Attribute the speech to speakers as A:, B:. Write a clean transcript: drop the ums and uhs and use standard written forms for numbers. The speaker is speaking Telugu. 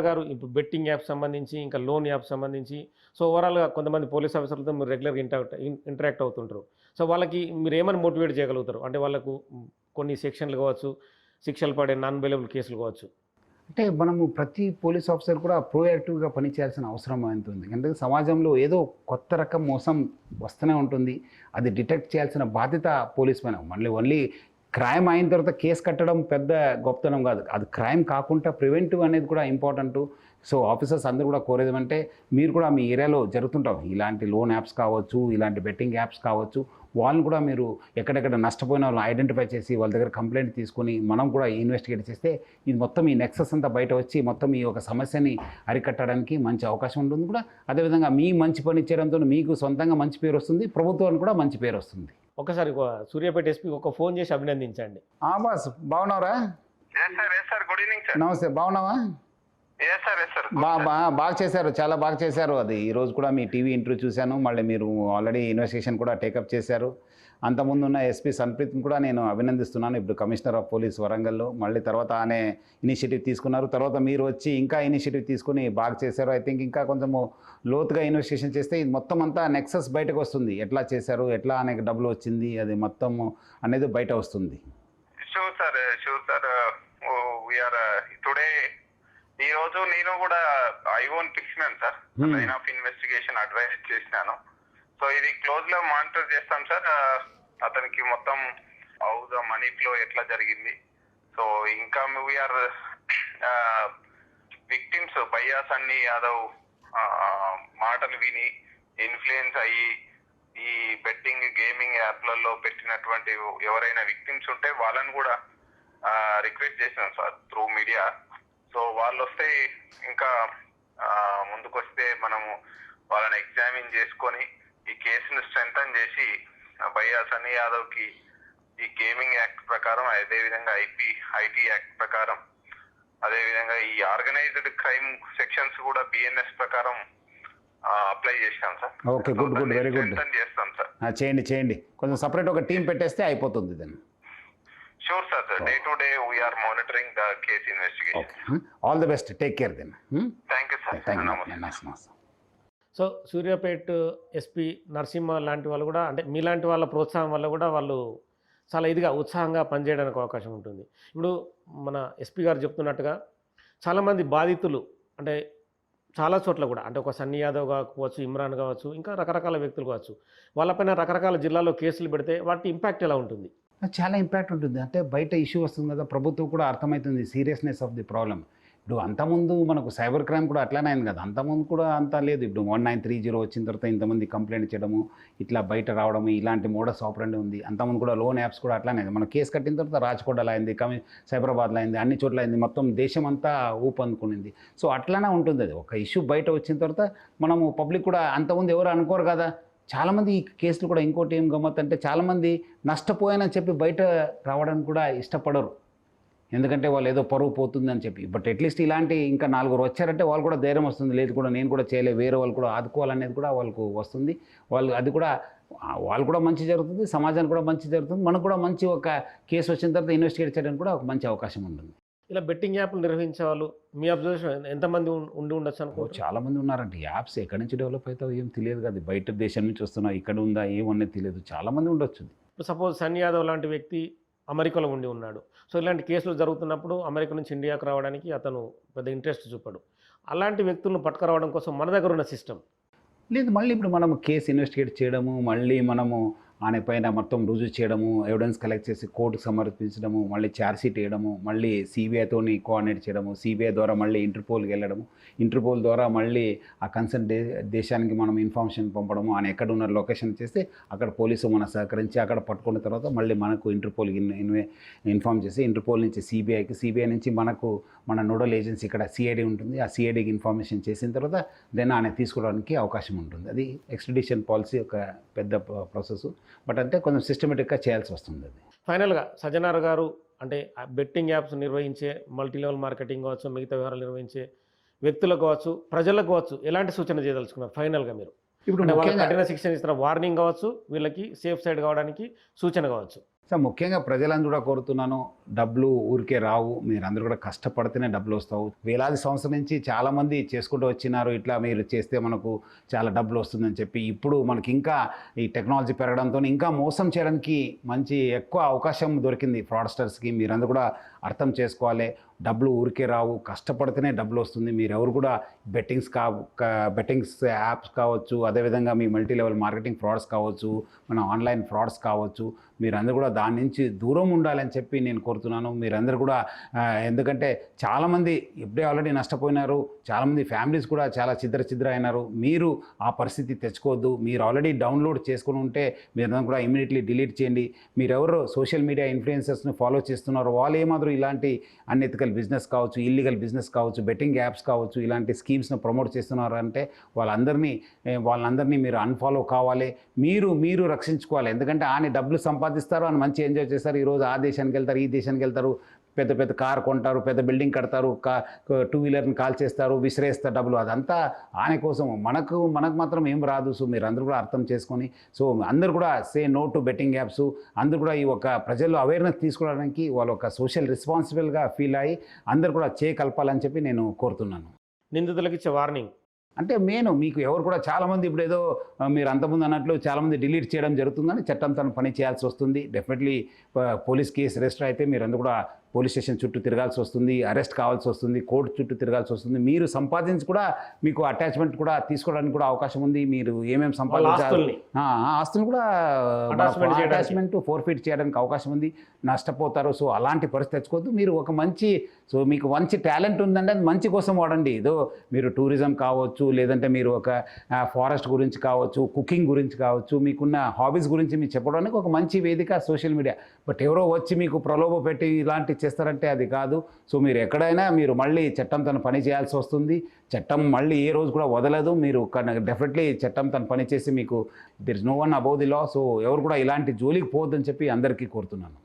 A: గారు ఇప్పుడు బెట్టింగ్ యాప్ సంబంధించి, ఇంకా లోన్ యాప్ సంబంధించి సో, ఓవరాల్‌గా కొంతమంది పోలీస్ ఆఫీసర్లతో మీరు రెగ్యులర్‌గా ఇంటరాక్ట్ అవుతుంటారు. సో, వాళ్ళకి మీరేమని మోటివేట్ చేయగలుగుతారు? అంటే వాళ్ళకు కొన్ని సెక్షన్‌లు కావచ్చు, శిక్షలు పడే నాన్ బెయిలబుల్ కేసులు కావచ్చు.
B: అంటే మనము ప్రతి పోలీస్ ఆఫీసర్ కూడా ప్రోయాక్టివ్‌గా పనిచేయాల్సిన అవసరం ఎంతుంది. అంటే సమాజంలో ఏదో కొత్త రకం మోసం వస్తూనే ఉంటుంది. అది డిటెక్ట్ చేయాల్సిన బాధ్యత పోలీస్ పైన. మళ్ళీ ఓన్లీ క్రైమ్ అయిన తర్వాత కేస్ కట్టడం పెద్ద గొప్పతనం కాదు. అది క్రైమ్ కాకుండా ప్రివెంటివ్ అనేది కూడా ఇంపార్టెంటు. సో, ఆఫీసర్స్ అందరూ కూడా కోరేదేమంటే మీరు కూడా మీ ఏరియాలో జరుగుతుంటావు. ఇలాంటి లోన్ యాప్స్ కావచ్చు, ఇలాంటి బెట్టింగ్ యాప్స్ కావచ్చు. వాళ్ళని కూడా మీరు ఎక్కడెక్కడ నష్టపోయిన వాళ్ళని ఐడెంటిఫై చేసి వాళ్ళ దగ్గర కంప్లెయింట్ తీసుకొని మనం కూడా ఇన్వెస్టిగేట్ చేస్తే ఇది మొత్తం ఈ నెక్సెస్ అంతా బయట వచ్చి మొత్తం ఈ ఒక సమస్యని అరికట్టడానికి మంచి అవకాశం ఉంటుంది కూడా. అదేవిధంగా మీ మంచి పని చేయడంతో మీకు సొంతంగా మంచి పేరు వస్తుంది, ప్రభుత్వానికి కూడా మంచి పేరు వస్తుంది.
A: ఒకసారి సూర్యాపేట ఎస్పీకి ఒక ఫోన్ చేసి అభినందించండి.
B: బాస్ బాగున్నావురా?
C: Good evening sir.
B: నమస్తే, బాగున్నావా? బాగా చేశారు, చాలా బాగా చేశారు. అది ఈరోజు కూడా మీ టీవీ ఇంటర్వ్యూ చూశాను. మళ్ళీ మీరు ఆల్రెడీ ఇన్వెస్టిగేషన్ కూడా టేకప్ చేశారు. అంతకుముందు ఉన్న ఎస్పీ సన్ప్రీత్ని కూడా నేను అభినందిస్తున్నాను. ఇప్పుడు కమిషనర్ ఆఫ్ పోలీస్ వరంగల్లో మళ్ళీ తర్వాత ఆనే ఇనిషియేటివ్ తీసుకున్నారు. తర్వాత మీరు వచ్చి ఇంకా ఇనిషియేటివ్ తీసుకుని బాగా చేశారు. ఐ థింక్ ఇంకా కొంచెము లోతుగా ఇన్వెస్టిగేషన్ చేస్తే ఇది మొత్తం అంతా నెక్సస్ బయటకు వస్తుంది. ఎట్లా చేశారు, ఎట్లా అనేక డబ్బులు వచ్చింది, అది మొత్తం అనేది బయట వస్తుంది.
C: Sure sir. టుడే ఈ రోజు నేను కూడా ఐఓన్ పిలిచినాను sir. Line of investigation advise చేసినాను. సో ఇది క్లోజ్ లో మానిటర్ చేస్తాం సార్. అతనికి మొత్తం హౌ ద మనీ ఫ్లో ఎట్లా జరిగింది. సో ఇంకా వీఆర్ విక్టిమ్స్ భయ్యా సన్నీ యాదవ్ మాటలు విని ఇన్ఫ్లుయెన్స్ అయ్యి ఈ బెట్టింగ్ గేమింగ్ యాప్లలో పెట్టినటువంటి ఎవరైనా విక్టిమ్స్ ఉంటే వాళ్ళని కూడా రిక్వెస్ట్ చేసినాం సార్ త్రూ మీడియా. సో వాళ్ళు వస్తే ఇంకా ముందుకొస్తే మనము వాళ్ళని ఎగ్జామిన్ చేసుకొని ఈ కేసును స్ట్రెంథన్ చేసి భయ్యా సన్నీ యాదవ్కి ఈ గేమింగ్ యాక్ట్ ప్రకారం, అదేవిధంగా ఐటీ యాక్ట్ ప్రకారం, అదేవిధంగా ఈ ఆర్గనైజ్డ్ క్రైమ్ సెక్షన్స్ కూడా బిఎన్ఎస్ ప్రకారం అప్లై చేశాం sir.
B: Okay, good, very good.
C: చేస్తాం సార్.
B: చేయండి. కొంచెం సపరేట్ ఒక టీం పెట్టేస్తే అయిపోతుంది దాన్ని.
C: Sure, sir. Day to day, we are monitoring the case investigation.
B: Okay. All the best. Take care then.
C: Thank you, sir.
B: Thank you. Nice.
A: So, Suryapet SP Narasimha లాంటి వాళ్ళు కూడా అంటే మీలాంటి వాళ్ళ ప్రోత్సాహం వల్ల కూడా వాళ్ళు చాలా ఇదిగా ఉత్సాహంగా పనిచేయడానికి అవకాశం ఉంటుంది. ఇప్పుడు మన ఎస్పీ గారు చెప్తున్నట్టుగా చాలామంది బాధితులు అంటే చాలా చోట్ల కూడా అంటే ఒక సన్నీ యాదవ్ కావచ్చు, ఇమ్రాన్ కావచ్చు, ఇంకా రకరకాల వ్యక్తులు కావచ్చు, వాళ్ళపైన రకరకాల జిల్లాలో కేసులు పెడితే వాటి ఇంపాక్ట్ ఎలా ఉంటుంది?
B: చాలా ఇంపాక్ట్ ఉంటుంది. అంటే బయట ఇష్యూ వస్తుంది కదా, ప్రభుత్వం కూడా అర్థమవుతుంది సీరియస్నెస్ ఆఫ్ ది ప్రాబ్లమ్. ఇప్పుడు అంతకుముందు మనకు సైబర్ క్రైమ్ కూడా అట్లానే అయింది కదా, అంతకుముందు కూడా అంతా లేదు. ఇప్పుడు 1930 వచ్చిన తర్వాత ఇంతమంది కంప్లైంట్ చేయడము, ఇట్లా బయట రావడము, ఇలాంటి మోడస్ ఆపరండి ఉంది. అంతకుముందు కూడా లోన్ యాప్స్ కూడా అట్లానే మనం కేసు కట్టిన తర్వాత రాజ్కోట్లో అయింది, సైబరాబాద్లో అయింది, అన్ని చోట్ల అయింది, మొత్తం దేశం అంతా ఊపందుకునింది. సో అట్లానే ఉంటుంది. అది ఒక ఇష్యూ బయట వచ్చిన తర్వాత మనము పబ్లిక్ కూడా అంతకుముందు ఎవరు అనుకోరు కదా. చాలామంది ఈ కేసులు కూడా ఇంకోటి ఏం గమ్మత్ అంటే చాలామంది నష్టపోయానని చెప్పి బయట రావడానికి కూడా ఇష్టపడరు. ఎందుకంటే వాళ్ళు ఏదో పరువు పోతుందని చెప్పి. బట్ అట్లీస్ట్ ఇలాంటి ఇంకా 4 వచ్చారంటే వాళ్ళు కూడా ధైర్యం వస్తుంది, లేదు కూడా నేను కూడా చేయలే, వేరే వాళ్ళు కూడా ఆదుకోవాలనేది కూడా వాళ్ళకు వస్తుంది. అది కూడా వాళ్ళు కూడా మంచి జరుగుతుంది, సమాజానికి కూడా మంచి జరుగుతుంది, మనకు కూడా మంచి ఒక కేసు వచ్చిన తర్వాత ఇన్వెస్టిగేట్ చేయడానికి కూడా ఒక మంచి అవకాశం ఉంటుంది.
A: ఇలా బెట్టింగ్ యాప్లు నిర్వహించే వాళ్ళు మీ అబ్జర్వేషన్ ఎంతమంది ఉండొచ్చు అనుకో?
B: చాలామంది ఉన్నారంటే యాప్స్ ఎక్కడి నుంచి డెవలప్ అవుతావు ఏం తెలియదు కదా, బయట దేశం నుంచి వస్తున్నావు, ఇక్కడ ఉందా ఏమనేది తెలియదు, చాలామంది ఉండొచ్చు.
A: సపోజ్ సన్నీ యాదవ్ లాంటి వ్యక్తి అమెరికాలో ఉన్నాడు. సో ఇలాంటి కేసులు జరుగుతున్నప్పుడు అమెరికా నుంచి ఇండియాకు రావడానికి అతను పెద్ద ఇంట్రెస్ట్ చూపాడు. అలాంటి వ్యక్తులను పట్టుకురావడం కోసం మన దగ్గర ఉన్న సిస్టమ్
B: లేదు. మళ్ళీ ఇప్పుడు మనము కేసు ఇన్వెస్టిగేట్ చేయడము, మళ్ళీ మనము ఆయన పైన మొత్తం రుజువు చేయడము, ఎవిడెన్స్ కలెక్ట్ చేసి కోర్టుకు సమర్పించడము, మళ్ళీ ఛార్జ్షీట్ వేయడము, మళ్ళీ సిబిఐతోని కోఆర్డినేట్ చేయడము, సిబిఐ ద్వారా మళ్ళీ ఇంటర్పోల్కి వెళ్ళడము, ఇంటర్పోల్ ద్వారా మళ్ళీ ఆ కన్సర్న్ దేశానికి మనం ఇన్ఫర్మేషన్ పంపడము, ఆయన ఎక్కడ ఉన్న లొకేషన్ చేస్తే అక్కడ పోలీసు మన సహకరించి అక్కడ పట్టుకున్న తర్వాత మళ్ళీ మనకు ఇంటర్పోల్కి ఇన్ఫార్మ్ చేసి ఇంటర్పోల్ నుంచి సిబిఐకి, సిబిఐ నుంచి మనకు మన నోడల్ ఏజెన్సీ ఇక్కడ సిఐడి ఉంటుంది, ఆ సిఐడికి ఇన్ఫర్మేషన్ చేసిన తర్వాత దెన్ ఆయన తీసుకోవడానికి అవకాశం ఉంటుంది. అది ఎక్స్ట్రడిషన్ పాలసీ ఒక పెద్ద ప్రాసెస్. బట్ అంటే కొంచెం సిస్టమేటిక్గా చేయాల్సి వస్తుంది. అది
A: ఫైనల్గా సజ్జనార్ గారు అంటే బెట్టింగ్ యాప్స్ నిర్వహించే మల్టీ లెవెల్ మార్కెటింగ్ కావచ్చు, మిగతా వ్యవహారాలు నిర్వహించే వ్యక్తులకు కావచ్చు, ప్రజలకు కావచ్చు, ఎలాంటి సూచన చేయదలుచుకున్నారు ఫైనల్గా మీరు? ఇప్పుడు వాళ్ళకి కఠిన శిక్షణ ఇస్తున్న వార్నింగ్ కావచ్చు, వీళ్ళకి సేఫ్ సైడ్ కావడానికి సూచన కావచ్చు.
B: సో ముఖ్యంగా ప్రజలను కూడా కోరుతున్నాను, డబ్బులు ఊరికే రావు, మీరందరూ కూడా కష్టపడితేనే డబ్బులు వస్తావు. వేలాది సంవత్సరం నుంచి చాలామంది చేసుకుంటూ వచ్చినారు, ఇట్లా మీరు చేస్తే మనకు చాలా డబ్బులు వస్తుందని చెప్పి. ఇప్పుడు మనకి ఇంకా ఈ టెక్నాలజీ పెరగడంతో ఇంకా మోసం చేయడానికి మంచి ఎక్కువ అవకాశం దొరికింది ఫ్రాడ్స్టర్స్కి. మీరందరూ కూడా అర్థం చేసుకోవాలి, డబ్బులు ఊరికే రావు, కష్టపడితేనే డబ్బులు వస్తుంది. మీరెవరు కూడా బెట్టింగ్స్ యాప్స్ కావచ్చు, అదేవిధంగా మీ మల్టీ లెవెల్ మార్కెటింగ్ ఫ్రాడ్స్ కావచ్చు, మన ఆన్లైన్ ఫ్రాడ్స్ కావచ్చు, మీరందరూ కూడా దాని నుంచి దూరం ఉండాలని చెప్పి నేను కోరుతున్నాను. మీరందరూ కూడా ఎందుకంటే చాలామంది ఇప్పుడే ఆల్రెడీ నష్టపోయినారు, చాలామంది ఫ్యామిలీస్ కూడా చాలా ఛిద్ర అయినారు. మీరు ఆ పరిస్థితి తెచ్చుకోవద్దు. మీరు ఆల్రెడీ డౌన్లోడ్ చేసుకుని ఉంటే మీరు కూడా ఇమీడియట్లీ డిలీట్ చేయండి. మీరెవరు సోషల్ మీడియా ఇన్ఫ్లుయెన్సర్స్ని ఫాలో చేస్తున్నారో వాళ్ళు ఏమాత్రం ఇలాంటి అన్ఎథికల్ బిజినెస్ కావచ్చు, ఇల్లీగల్ బిజినెస్ కావచ్చు, బెట్టింగ్ యాప్స్ కావచ్చు, ఇలాంటి స్కీమ్స్ను ప్రమోట్ చేస్తున్నారు అంటే వాళ్ళందరినీ మీరు అన్ఫాలో కావాలి. మీరు రక్షించుకోవాలి. ఎందుకంటే ఆయన డబ్బులు సంపాదిస్తారు, అని మంచి ఎంజాయ్ చేస్తారు. ఈరోజు ఆ దేశానికి వెళ్తారు, ఈ దేశానికి వెళ్తారు, పెద్ద కార్ కొంటారు, పెద్ద బిల్డింగ్ కడతారు, టూ వీలర్ని కాల్ చేస్తారు, విసిరేస్తారు డబ్బులు. అదంతా ఆయన కోసం. మనకు మాత్రం ఏం రాదు. సో మీరు అందరూ కూడా అర్థం చేసుకొని, సో అందరూ కూడా say no to betting apps. అందరూ కూడా ఈ ఒక ప్రజల్లో అవేర్నెస్ తీసుకోవడానికి వాళ్ళు ఒక సోషల్ రెస్పాన్సిబుల్గా ఫీల్ అయ్యి అందరూ కూడా కలపాలని చెప్పి నేను కోరుతున్నాను.
A: నిందితులకు ఇచ్చే వార్నింగ్
B: అంటే మీకు ఎవరు కూడా చాలామంది ఇప్పుడు ఏదో మీరు అంతకుముందు అన్నట్లు చాలామంది డిలీట్ చేయడం జరుగుతుందని చట్టం తను పని చేయాల్సి వస్తుంది. డెఫినెట్లీ పోలీస్ కేసు రిజిస్టర్ అయితే మీరందరూ కూడా పోలీస్ స్టేషన్ చుట్టూ తిరగాల్సి వస్తుంది, అరెస్ట్ కావాల్సి వస్తుంది, కోర్టు చుట్టూ తిరగాల్సి వస్తుంది. మీరు సంపాదించి కూడా మీకు అటాచ్మెంట్ కూడా తీసుకోవడానికి కూడా అవకాశం ఉంది. మీరు ఏమేమి సంపాదించాలి ఆస్తులు కూడా అటాచ్మెంట్ ఫోర్ఫిట్ చేయడానికి అవకాశం ఉంది, నష్టపోతారు. సో అలాంటి పరిస్థితి తెచ్చుకోవద్దు. మీరు మీకు మంచి టాలెంట్ ఉందంటే అది మంచి కోసం వాడండి. ఏదో మీరు టూరిజం కావచ్చు, లేదంటే మీరు ఒక ఫారెస్ట్ గురించి కావచ్చు, కుకింగ్ గురించి కావచ్చు, మీకున్న హాబీస్ గురించి మీరు చెప్పడానికి ఒక మంచి వేదిక సోషల్ మీడియా. బట్ ఎవరో వచ్చి మీకు ప్రలోభ పెట్టి ఇలాంటి చేస్తారంటే అది కాదు. సో మీరు ఎక్కడైనా మళ్ళీ చట్టం తన పని చేయాల్సి వస్తుంది. చట్టం మళ్ళీ ఏ రోజు కూడా వదలదు. మీరు డెఫినెట్లీ చట్టం తన పని చేసి మీకు there is no one above the law. So ఎవరు కూడా ఇలాంటి జోలికి పోవద్దని చెప్పి అందరికీ కోరుతున్నాను.